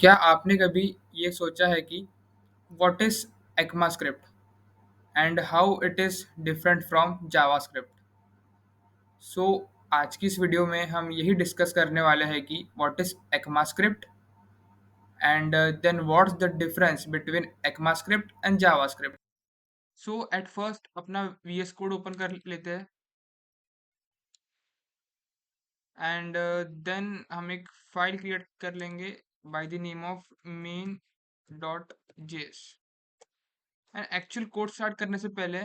क्या आपने कभी ये सोचा है कि what is ECMAScript and how it is different from JavaScript? So आज की इस वीडियो में हम यही डिस्कस करने वाले हैं कि what is ECMAScript and then what's the difference between ECMAScript and JavaScript. So at first अपना VS कोड ओपन कर लेते हैं एंड देन हम एक फाइल क्रिएट कर लेंगे by the name of main.js। And actual code start करने से पहले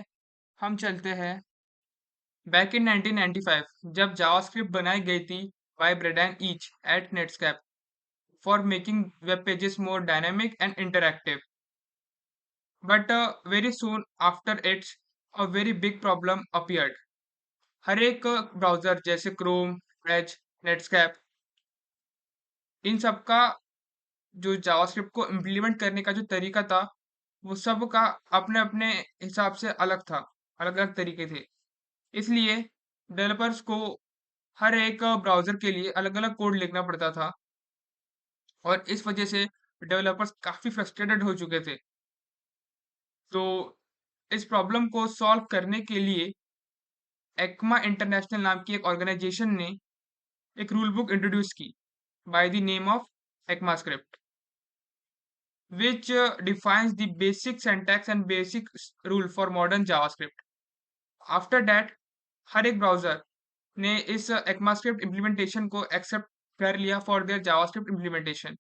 हम चलते हैं बैक इन 1995 जब जावास्क्रिप्ट बनाई गई थी by Brendan Eich at Netscape for making web pages more dynamic and interactive. But very soon after it's a very big problem appeared. हर एक ब्राउजर जैसे क्रोम, एज, नेटस्कैप, इन सब का जो जावास्क्रिप्ट को इम्प्लीमेंट करने का जो तरीका था वो सब का अपने अपने हिसाब से अलग था, अलग अलग तरीके थे। इसलिए डेवलपर्स को हर एक ब्राउज़र के लिए अलग-अलग कोड लिखना पड़ता था और इस वजह से डेवलपर्स काफ़ी फ्रस्ट्रेटेड हो चुके थे। तो इस प्रॉब्लम को सॉल्व करने के लिए एक्मा इंटरनेशनल नाम की एक ऑर्गेनाइजेशन ने एक रूल बुक इंट्रोड्यूस की by the name of ECMAScript, which defines the basic syntax and basic rule for modern JavaScript. After that, हर एक ब्राउज़र ने इस ECMAScript इम्प्लीमेंटेशन को एक्सेप्ट कर लिया फॉर देयर जावास्क्रिप्ट इम्प्लीमेंटेशन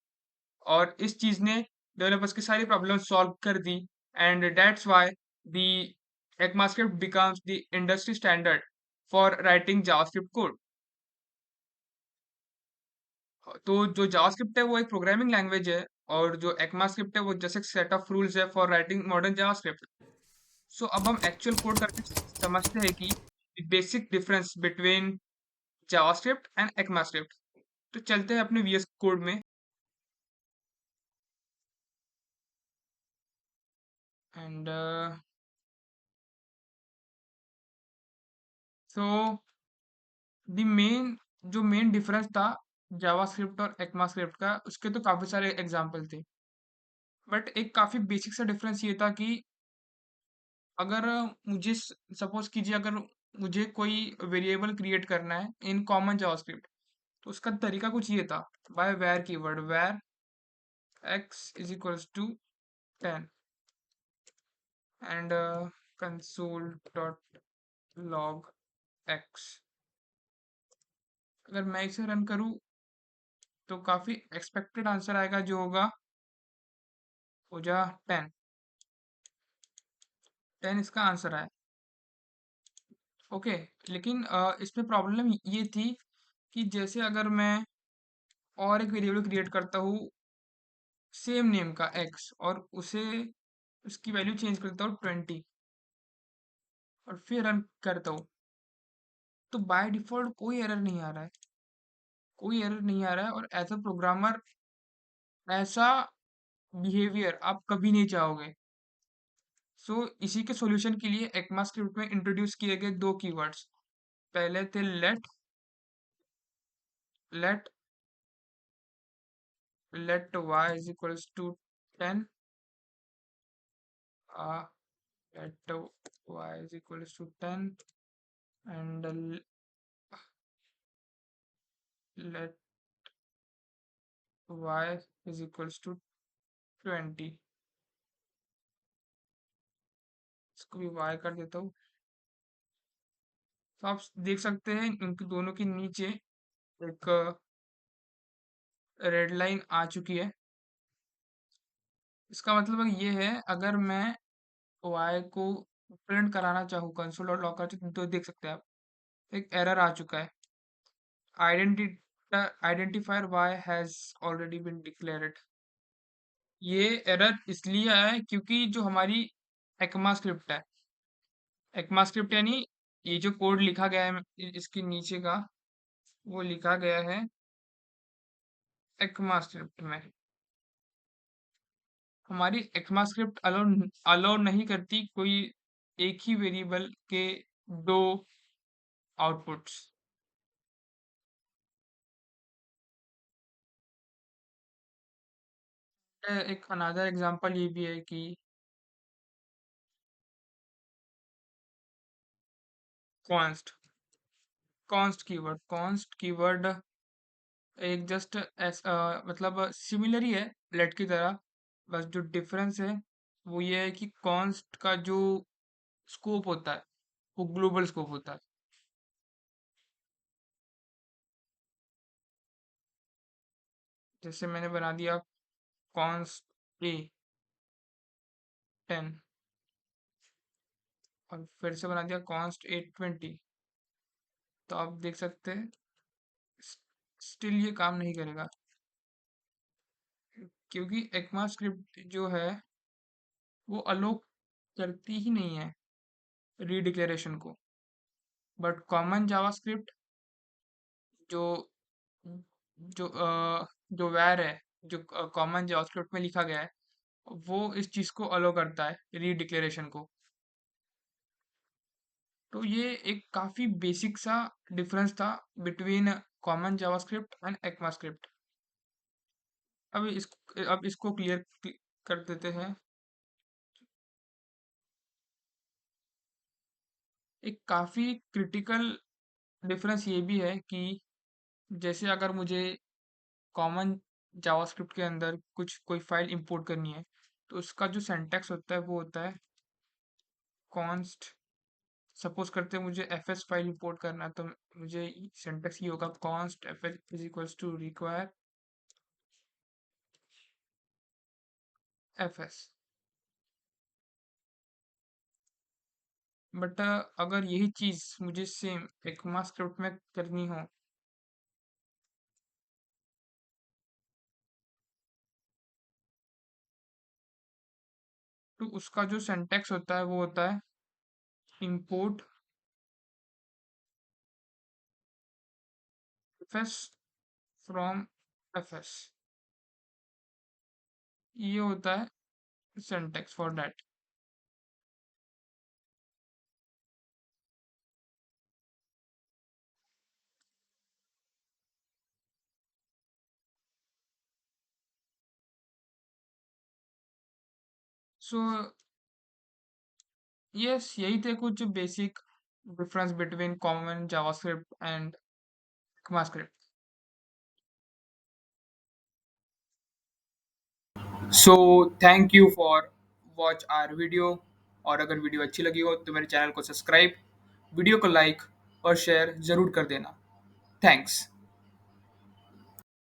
और इस चीज़ ने डेवलपर्स की सारी प्रॉब्लम सॉल्व कर दी and that's why the ECMAScript becomes the industry standard for writing JavaScript code। तो जो जावास्क्रिप्ट है वो एक प्रोग्रामिंग लैंग्वेज है और जो ECMAScript है वो जैसे सेट ऑफ रूल्स है फॉर राइटिंग मॉडर्न जावास्क्रिप्ट। सो अब हम एक्चुअल कोड करके समझते हैं कि basic difference between JavaScript and ECMAScript। तो चलते हैं अपने VS कोड में एंड सो द मेन जो मेन डिफरेंस था जावास्क्रिप्ट और ECMAScript का, उसके तो काफी सारे एग्जांपल थे, बट एक काफी बेसिक सा डिफरेंस ये था कि अगर मुझे सपोज कीजिए अगर मुझे कोई वेरिएबल क्रिएट करना है इन कॉमन जावास्क्रिप्ट तो उसका तरीका कुछ ये था, by var keyword var x is equals to 10 and console dot log x। अगर मैं इसे रन करूँ तो काफी एक्सपेक्टेड आंसर आएगा जो होगा हो जा 10। 10 इसका आंसर है। ओके, लेकिन इसमें प्रॉब्लम ये थी कि जैसे अगर मैं और एक वेरिएबल क्रिएट करता हूँ सेम नेम का x और उसे उसकी वैल्यू चेंज करता हूँ 20 और फिर रन करता हूँ तो बाय डिफॉल्ट कोई एरर नहीं आ रहा है, कोई एरर नहीं आ रहा है और एज अ प्रोग्रामर ऐसा बिहेवियर आप कभी नहीं चाहोगे। सो इसी के सॉल्यूशन के लिए ECMAScript में इंट्रोड्यूस किए गए दो कीवर्ड्स। पहले थे let let y is equals to 10, let y is equals to 10 and let y is equals to 20। इसको भी y कर देता हूँ। तो आप देख सकते हैं इनके दोनों के नीचे एक रेड लाइन आ चुकी है। इसका मतलब ये है अगर मैं y को प्रिंट कराना चाहूँ कंसोल डॉट लॉग का तो देख सकते हैं आप एक एरर आ चुका है। Identifier y has already been declared. ये एरर इसलिए आया है क्योंकि जो हमारी ECMAScript है, ECMAScript यानी ये जो कोड लिखा गया है इसके नीचे का वो लिखा गया है ECMAScript में। हमारी ECMAScript अलाउ अलाउ नहीं करती कोई एक ही वेरिएबल के दो आउटपुट्स। एक अनदर एग्जांपल ये भी है कि कॉन्स्ट कॉन्स्ट कीवर्ड एक जस्ट मतलब सिमिलर ही है लेट की तरह। बस जो डिफरेंस है वो ये है कि कॉन्स्ट का जो स्कोप होता है वो ग्लोबल स्कोप होता है। जैसे मैंने बना दिया कॉन्स्ट ए 10 और फिर से बना दिया कॉन्स्ट ए 20, तो आप देख सकते हैं स्टिल ये काम नहीं करेगा, क्योंकि ECMA स्क्रिप्ट जो है वो अलो करती ही नहीं है रीडिक्लेरेशन को। बट कॉमन जावास्क्रिप्ट जो जो जो वैर है, जो कॉमन जावास्क्रिप्ट में लिखा गया है, वो इस चीज को अलो करता है रीडिक्लेरेशन को। तो ये एक काफी बेसिक सा डिफरेंस था between common JavaScript and ECMA script. अब इसको क्लियर कर देते हैं। एक काफी क्रिटिकल डिफरेंस ये भी है कि जैसे अगर मुझे कॉमन जावास्क्रिप्ट के अंदर कुछ कोई फाइल इंपोर्ट करनी है, तो उसका जो सिंटैक्स होता है वो होता है कॉन्स्ट। सपोज करते हैं मुझे एफएस फाइल इंपोर्ट करना है, तो मुझे सिंटैक्स ये होगा const FS is equals to require FS. But अगर यही चीज मुझे सेम ECMA स्क्रिप्ट में करनी हो, तो उसका जो सिंटैक्स होता है वो होता है इंपोर्ट एफएस फ्रॉम एफएस। ये होता है syntax for that. So yes, यही थे कुछ basic difference between common JavaScript and ECMAScript। So thank you for watch our video. और अगर वीडियो अच्छी लगी हो तो मेरे चैनल को सब्सक्राइब, वीडियो को लाइक और शेयर ज़रूर कर देना। थैंक्स।